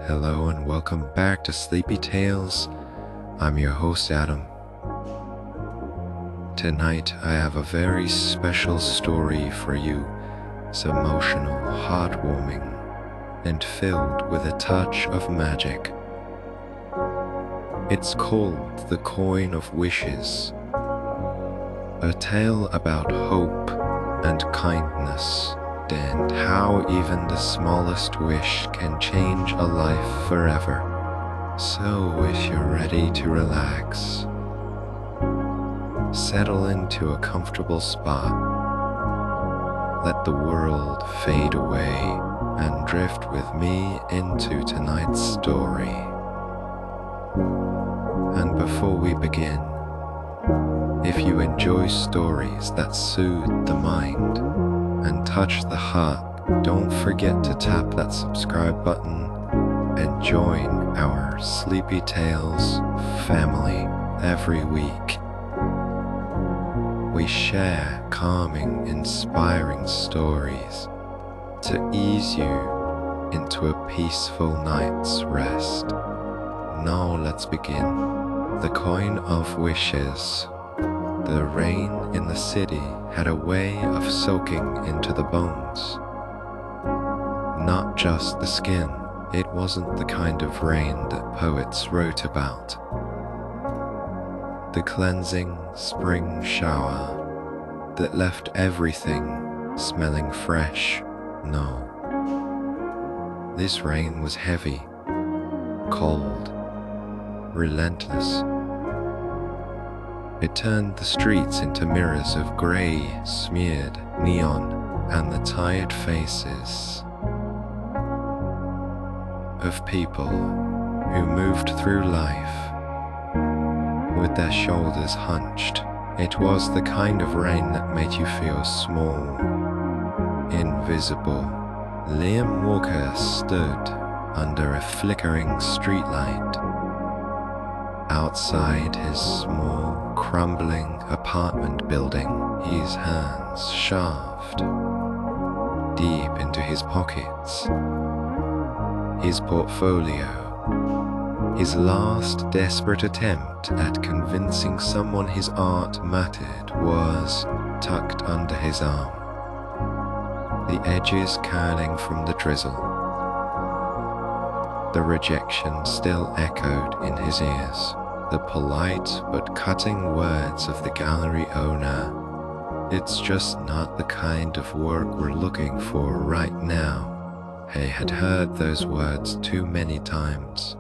Hello and welcome back to Sleepy Tales. I'm your host Adam. Tonight I have a very special story for you. It's emotional, heartwarming, and filled with a touch of magic. It's called The Coin of Wishes, a tale about hope and kindness, and how even the smallest wish can change a life forever. So if you're ready to relax, settle into a comfortable spot, let the world fade away, and drift with me into tonight's story. And before we begin, if you enjoy stories that soothe the mind and touch the heart, don't forget to tap that subscribe button and join our Sleepy Tales family every week. We share calming, inspiring stories to ease you into a peaceful night's rest. Now let's begin. The Coin of Wishes. The rain in the city had a way of soaking into the bones. Not just the skin, it wasn't the kind of rain that poets wrote about. The cleansing spring shower that left everything smelling fresh. No. This rain was heavy, cold, relentless. It turned the streets into mirrors of grey, smeared neon and the tired faces of people who moved through life with their shoulders hunched. It was the kind of rain that made you feel small, invisible. Liam Walker stood under a flickering streetlight outside his small, crumbling apartment building, his hands shoved deep into his pockets. His portfolio, his last desperate attempt at convincing someone his art mattered, was tucked under his arm, the edges curling from the drizzle. The rejection still echoed in his ears. The polite but cutting words of the gallery owner. "It's just not the kind of work we're looking for right now." He had heard those words too many times,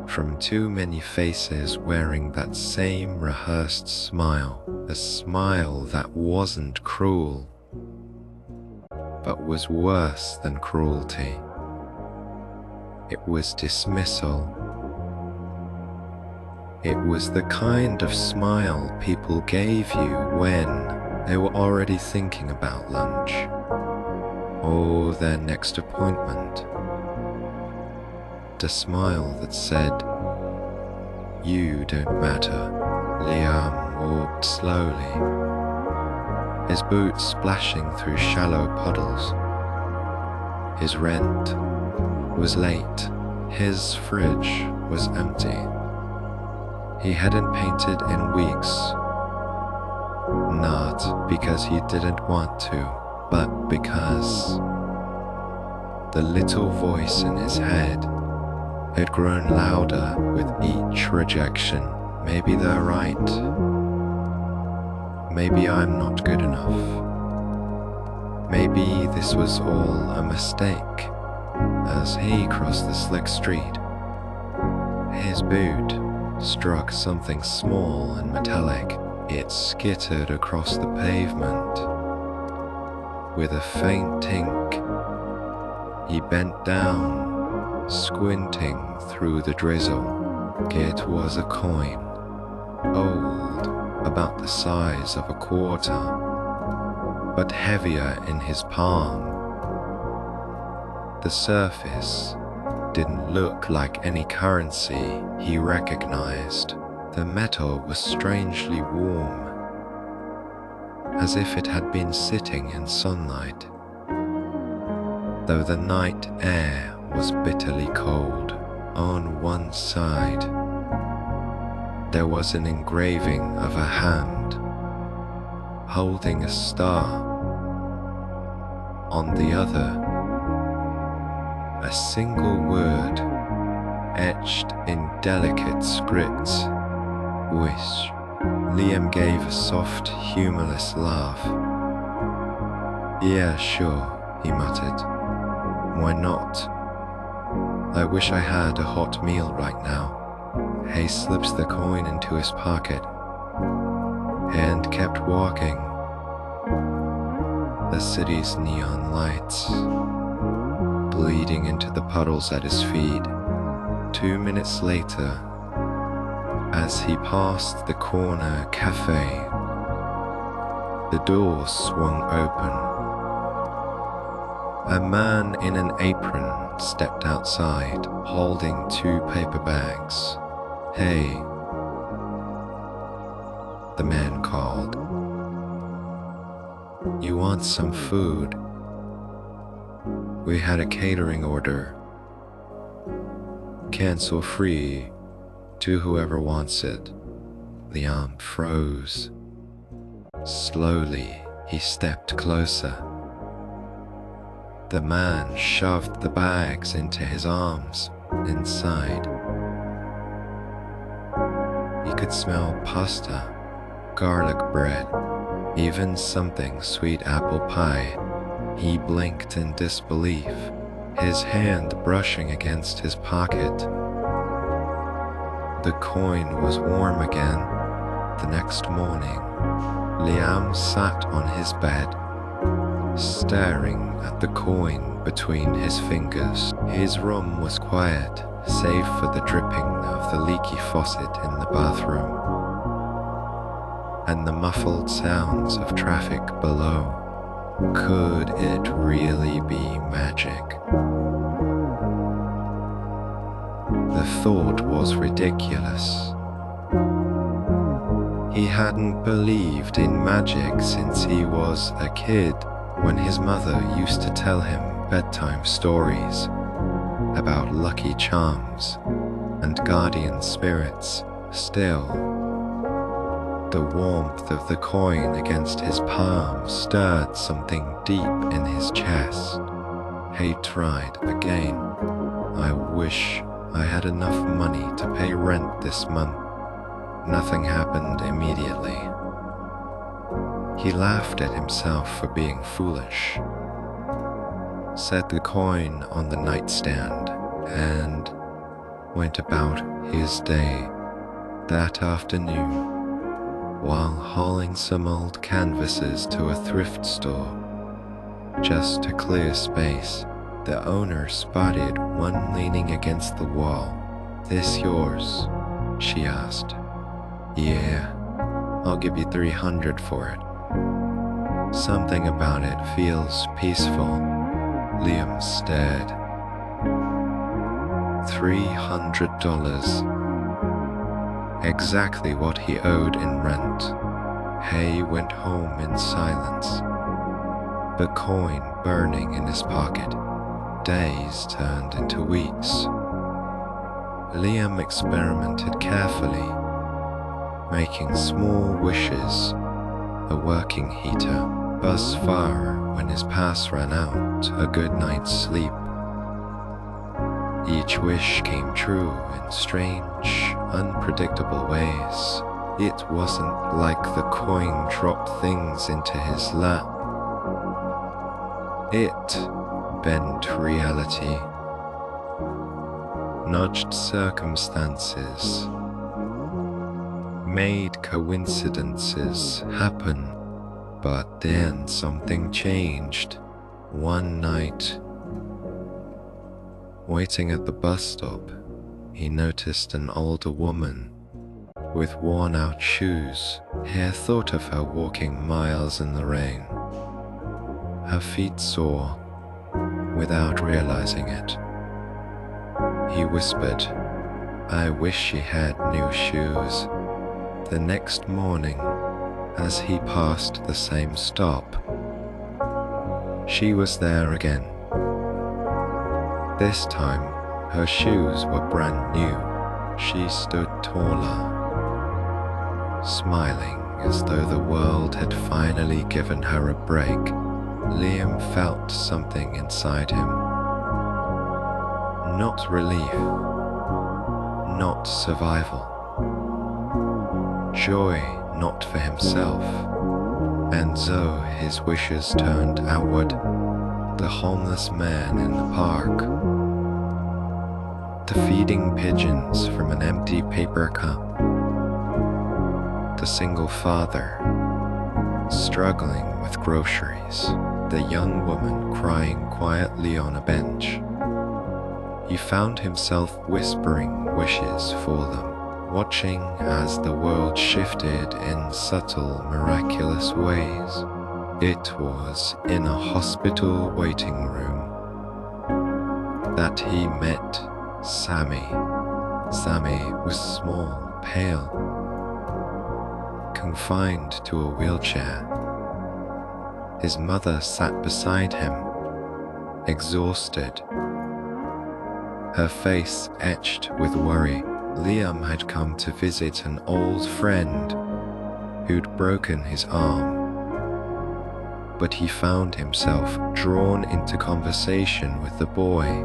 from too many faces wearing that same rehearsed smile, a smile that wasn't cruel, but was worse than cruelty. It was dismissal. It was the kind of smile people gave you when they were already thinking about lunch or their next appointment. The smile that said, "You don't matter." Liam walked slowly, his boots splashing through shallow puddles. His rent was late. His fridge was empty. He hadn't painted in weeks. Not because he didn't want to, but because the little voice in his head had grown louder with each rejection. Maybe they're right. Maybe I'm not good enough. Maybe this was all a mistake. As he crossed the slick street, his boot struck something small and metallic. It skittered across the pavement with a faint tink. He bent down, squinting through the drizzle. It was a coin, old, about the size of a quarter, but heavier in his palm. The surface didn't look like any currency he recognized. The metal was strangely warm, as if it had been sitting in sunlight. though the night air was bitterly cold. On one side, there was an engraving of a hand holding a star. On the other, a single word etched in delicate script, wish. Liam gave a soft, humorless laugh. Yeah, sure, he muttered. Why not? I wish I had a hot meal right now. Hay slipped the coin into his pocket and kept walking. The city's neon lights bleeding into the puddles at his feet. 2 minutes later, as he passed the corner cafe, the door swung open. A man in an apron stepped outside, holding 2 paper bags. Hey, the man called. You want some food? We had a catering order. Cancel free to whoever wants it. Liam froze. Slowly, he stepped closer. The man shoved the bags into his arms. Inside, he could smell pasta, garlic bread, even something sweet apple pie. He blinked in disbelief, his hand brushing against his pocket. The coin was warm again. The next morning, Liam sat on his bed, staring at the coin between his fingers. His room was quiet, save for the dripping of the leaky faucet in the bathroom and the muffled sounds of traffic below. Could it really be magic? The thought was ridiculous. He hadn't believed in magic since he was a kid, when his mother used to tell him bedtime stories about lucky charms and guardian spirits. Still, the warmth of the coin against his palm stirred something deep in his chest. He tried again. I wish I had enough money to pay rent this month. Nothing happened immediately. He laughed at himself for being foolish, set the coin on the nightstand, and went about his day. That afternoon, while hauling some old canvases to a thrift store, just to clear space, the owner spotted one leaning against the wall. "This yours?" she asked. "Yeah, I'll give you $300 for it. Something about it feels peaceful." Liam stared. $300. Exactly what he owed in rent. Hay went home in silence, the coin burning in his pocket. Days turned into weeks. Liam experimented carefully, making small wishes, a working heater, bus fare when his pass ran out, a good night's sleep. Each wish came true in strange, unpredictable ways. It wasn't like the coin dropped things into his lap. It bent reality, nudged circumstances, made coincidences happen. But then something changed. One night, waiting at the bus stop, he noticed an older woman with worn-out shoes. He thought of her walking miles in the rain, her feet sore, without realizing it. He whispered, "I wish she had new shoes." The next morning, as he passed the same stop, she was there again, This time, her shoes were brand new. She stood taller, smiling as though the world had finally given her a break. Liam felt something inside him. Not relief, not survival. Joy not for himself. And so his wishes turned outward. The homeless man in the park, the feeding pigeons from an empty paper cup, the single father struggling with groceries, the young woman crying quietly on a bench. He found himself whispering wishes for them, watching as the world shifted in subtle, miraculous ways. It was in a hospital waiting room that he met Sammy. Sammy was small, pale, confined to a wheelchair. His mother sat beside him, exhausted, her face etched with worry. Liam had come to visit an old friend who'd broken his arm, but he found himself drawn into conversation with the boy.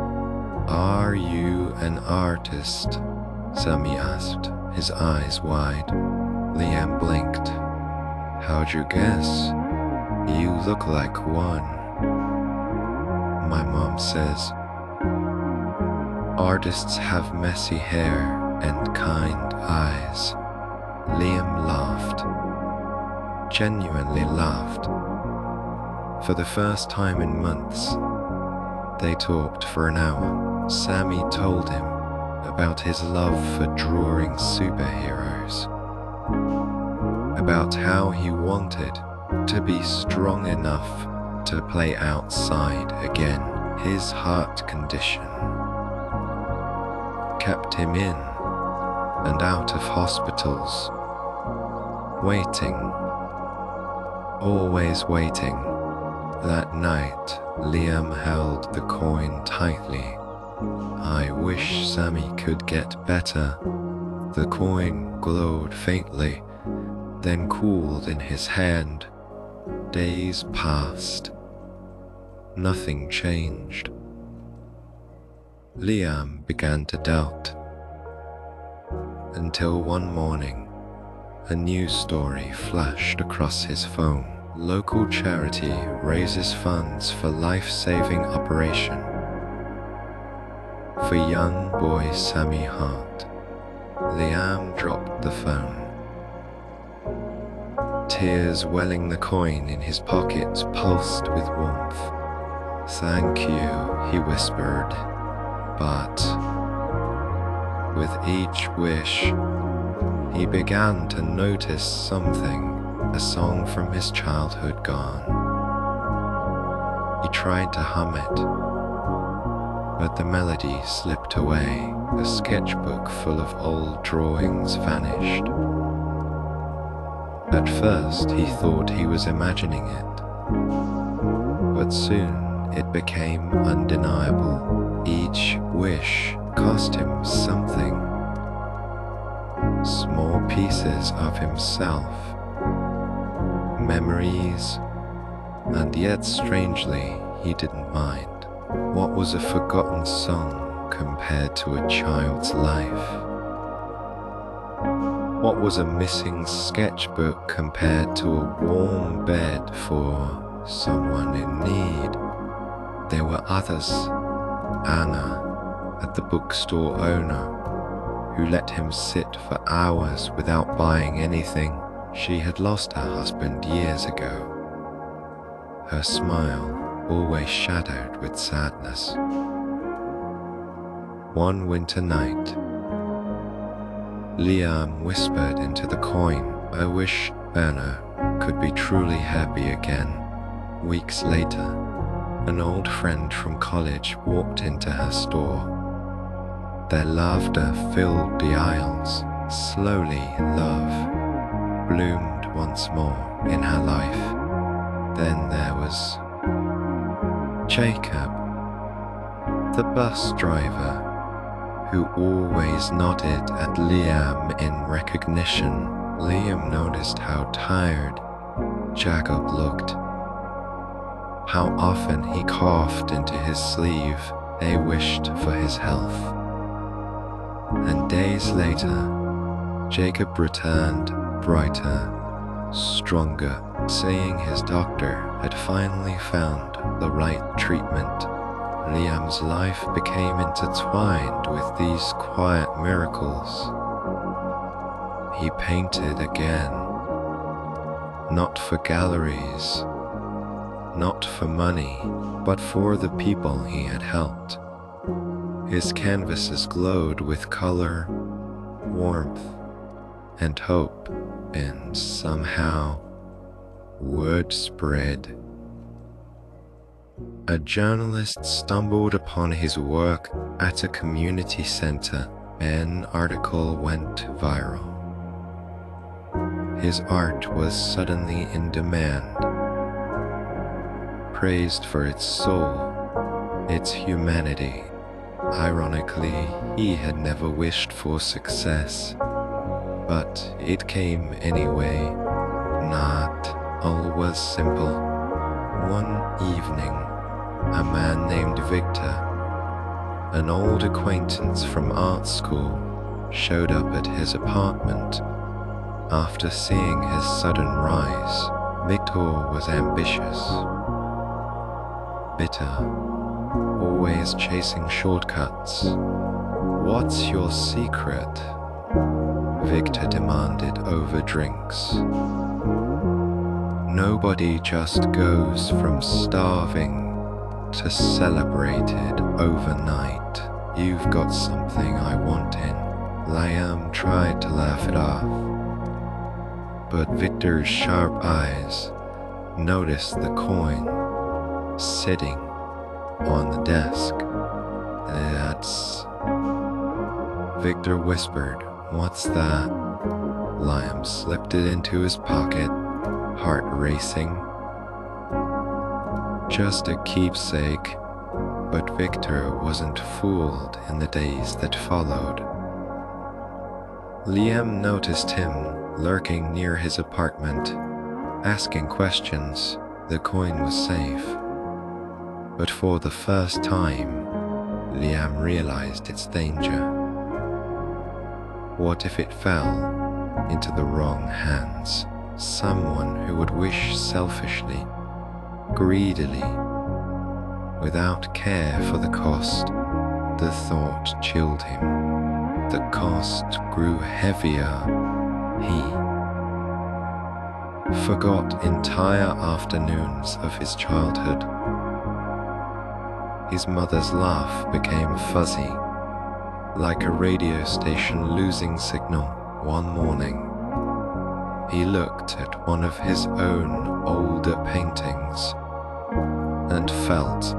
"Are you an artist?" Sammy asked, his eyes wide. Liam blinked. "How'd you guess? You look like one." "My mom says artists have messy hair and kind eyes." Liam laughed, genuinely laughed. For the first time in months, they talked for an hour. Sammy told him about his love for drawing superheroes, about how he wanted to be strong enough to play outside again. His heart condition kept him in and out of hospitals, waiting, always waiting. That night, Liam held the coin tightly. "I wish Sammy could get better." The coin glowed faintly, then cooled in his hand. Days passed. Nothing changed. Liam began to doubt. Until one morning, a news story flashed across his phone. Local charity raises funds for life-saving operation for young boy Sammy Hart. Liam dropped the phone. Tears welling, the coin in his pocket pulsed with warmth. "Thank you," he whispered, but with each wish, he began to notice something. A song from his childhood gone. He tried to hum it, but the melody slipped away. The sketchbook full of old drawings vanished. At first, he thought he was imagining it, but soon it became undeniable. Each wish cost him something. Small pieces of himself, memories, and yet strangely he didn't mind. What was a forgotten song compared to a child's life? What was a missing sketchbook compared to a warm bed for someone in need? There were others. Anna, at the bookstore owner, who let him sit for hours without buying anything. She had lost her husband years ago, her smile always shadowed with sadness. One winter night, Liam whispered into the coin, "I wish Anna could be truly happy again." Weeks later, an old friend from college walked into her store. Their laughter filled the aisles. Slowly, love bloomed once more in her life. Then there was Jacob, The bus driver, who always nodded at Liam in recognition. Liam noticed how tired Jacob looked, how often he coughed into his sleeve. They wished for his health. And days later, Jacob returned brighter, stronger, saying his doctor had finally found the right treatment. Liam's life became intertwined with these quiet miracles. He painted again, not for galleries, not for money, but for the people he had helped. His canvases glowed with color, warmth, and hope, and somehow word spread. A journalist stumbled upon his work at a community center. An article went viral. His art was suddenly in demand, praised for its soul, its humanity. Ironically, he had never wished for success, but it came anyway. Not all was simple. One evening, a man named Victor, an old acquaintance from art school, showed up at his apartment. After seeing his sudden rise, Victor was ambitious, bitter, always chasing shortcuts. "What's your secret?" Victor demanded over drinks. "Nobody just goes from starving to celebrated overnight. You've got something I want in." Liam tried to laugh it off, but Victor's sharp eyes noticed the coin sitting on the desk. "That's..." Victor whispered, "What's that?" Liam slipped it into his pocket, heart racing. "Just a keepsake." But Victor wasn't fooled in the days that followed. Liam noticed him lurking near his apartment, asking questions. The coin was safe, but for the first time, Liam realized its danger. What if it fell into the wrong hands? Someone who would wish selfishly, greedily, without care for the cost. The thought chilled him. The cost grew heavier. He forgot entire afternoons of his childhood. His mother's laugh became fuzzy, like a radio station losing signal. One morning, he looked at one of his own older paintings and felt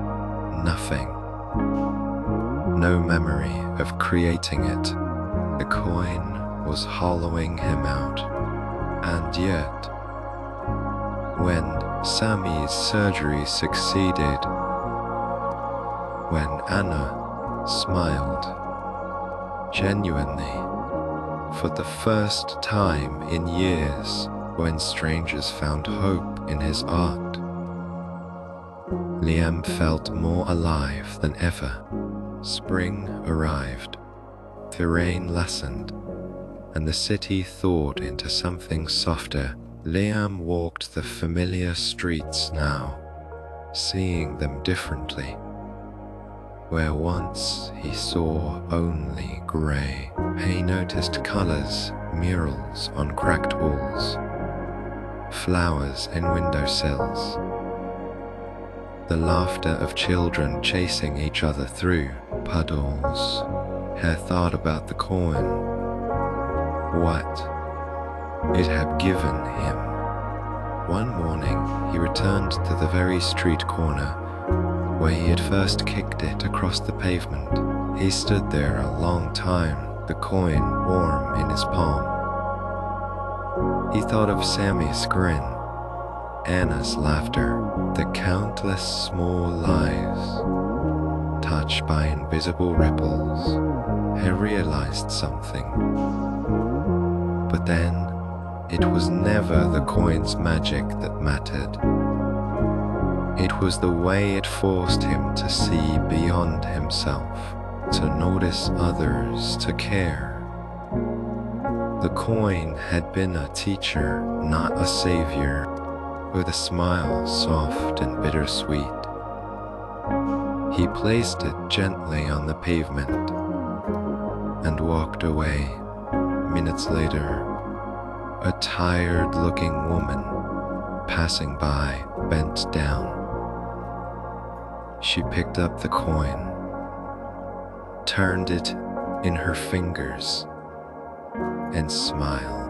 nothing. No memory of creating it. The coin was hollowing him out. And yet, when Sammy's surgery succeeded, when Anna smiled genuinely for the first time in years, when strangers found hope in his art, Liam felt more alive than ever. Spring arrived, the rain lessened, and the city thawed into something softer. Liam walked the familiar streets now, seeing them differently. Where once he saw only grey, he noticed colors, murals on cracked walls, flowers in windowsills, the laughter of children chasing each other through puddles. He thought about the coin, what it had given him. One morning, he returned to the very street corner where he had first kicked it across the pavement. He stood there a long time, the coin warm in his palm. He thought of Sammy's grin, Anna's laughter, the countless small lives touched by invisible ripples, he realized something. But then, it was never the coin's magic that mattered. It was the way it forced him to see beyond himself, to notice others, to care. The coin had been a teacher, not a savior, with a smile soft and bittersweet. He placed it gently on the pavement and walked away. Minutes later, a tired-looking woman passing by bent down. She picked up the coin, turned it in her fingers, and smiled.